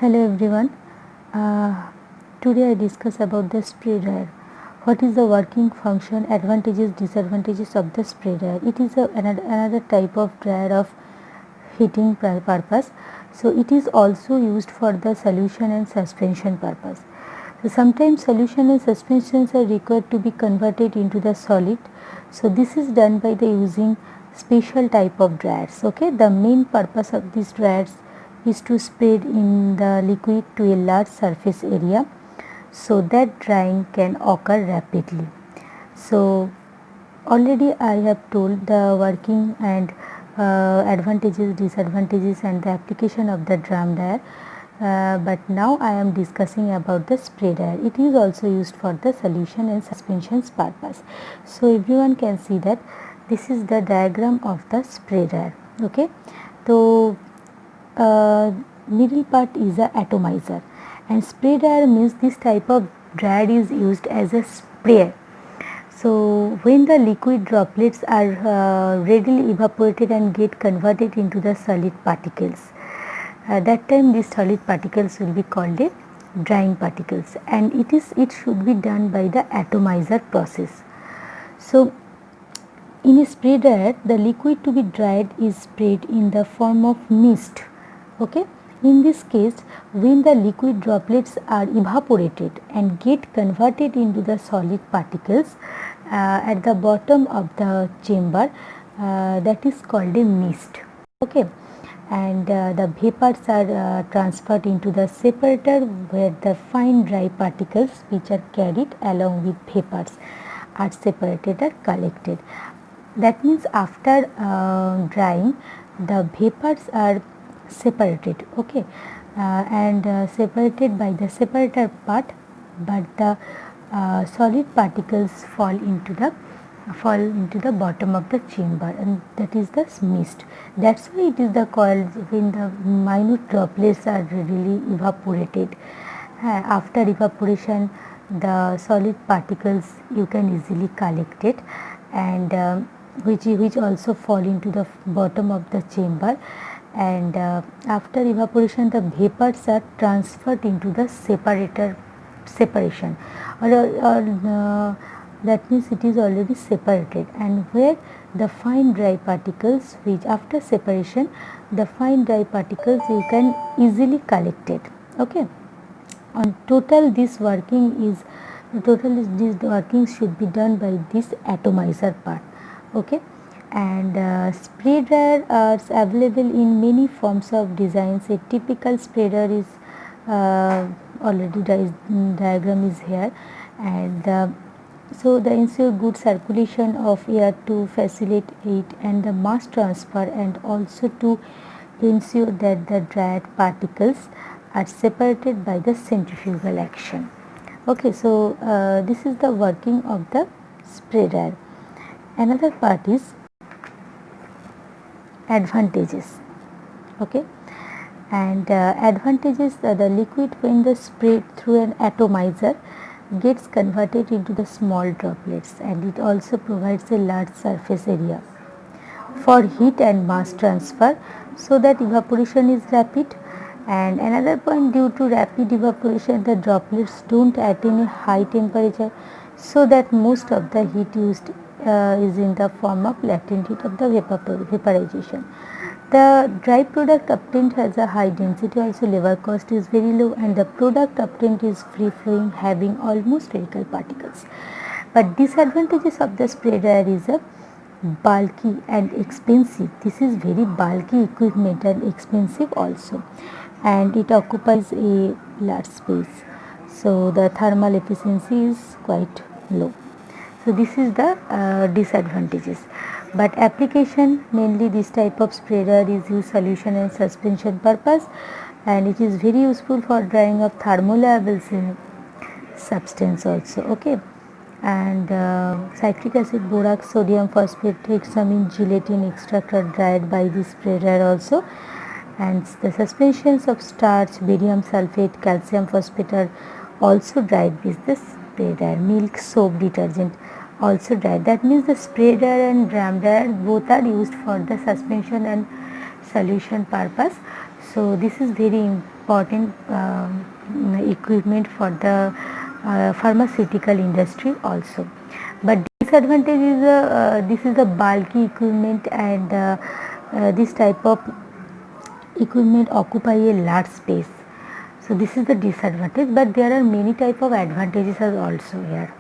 Hello everyone. Today I discuss about the spray dryer. What is the working function, advantages, disadvantages of the spray dryer? It is another type of dryer of heating purpose. So it is also used for the solution and suspension purpose. So sometimes solution and suspensions are required to be converted into the solid. So this is done by the using special type of dryers. Okay, the main purpose of these dryers is to spread in the liquid to a large surface area so that drying can occur rapidly. So already I have told the working and advantages, disadvantages and the application of the drum dryer. But now I am discussing about the spray dryer. It is also used for the solution and suspensions purpose. So everyone can see that this is the diagram of the spray dryer. Okay, so middle part is a atomizer, and spray dryer means this type of dryer is used as a sprayer. So when the liquid droplets are readily evaporated and get converted into the solid particles, that time these solid particles will be called a drying particles, and it should be done by the atomizer process. So in a spray dryer, the liquid to be dried is sprayed in the form of mist. Okay, in this case, when the liquid droplets are evaporated and get converted into the solid particles at the bottom of the chamber, that is called a mist. Okay, and the vapors are transferred into the separator where the fine dry particles which are carried along with vapors are separated or collected. That means after drying, the vapors are separated, okay, and separated by the separator part, but the solid particles fall into the bottom of the chamber, and that is the mist. That's why it is the called when the minute droplets are readily evaporated. After evaporation, the solid particles you can easily collect it, and which also fall into the bottom of the chamber, and after evaporation the vapors are transferred into the separation, or that means it is already separated, and where the fine dry particles, which after separation the fine dry particles you can easily collect it. Okay, on total this working should be done by this atomizer part. Okay, and spray dryer is available in many forms of designs. A typical spray dryer is already diagram is here, and so the ensure good circulation of air to facilitate it and the mass transfer, and also to ensure that the dried particles are separated by the centrifugal action. Okay, so this is the working of the spray dryer. Another part is advantages. Okay, and advantages, the liquid when the sprayed through an atomizer gets converted into the small droplets, and it also provides a large surface area for heat and mass transfer, so that evaporation is rapid. And another point, due to rapid evaporation the droplets don't attain a high temperature, so that most of the heat used is in the form of latent heat of the vaporization. The dry product obtained has a high density, also labor cost is very low, and the product obtained is free flowing, having almost spherical particles. But disadvantages of the spray dryer is a bulky and expensive. This is very bulky equipment and expensive also, and it occupies a large space, so the thermal efficiency is quite low. So this is the disadvantages. But application, mainly this type of spray dryer is used solution and suspension purpose, and it is very useful for drying of thermolayable substance also. Okay, and citric acid, borax, sodium phosphate, hexamine, gelatin extract are dried by this spray dryer also, and the suspensions of starch, barium sulfate, calcium phosphate are also dried with this spray dryer. Milk, soap, detergent also dried. That means the spray dryer and drum dryer both are used for the suspension and solution purpose. So this is very important equipment for the pharmaceutical industry also. But disadvantage is this is a bulky equipment, and this type of equipment occupy a large space. So this is the disadvantage, but there are many type of advantages as also here.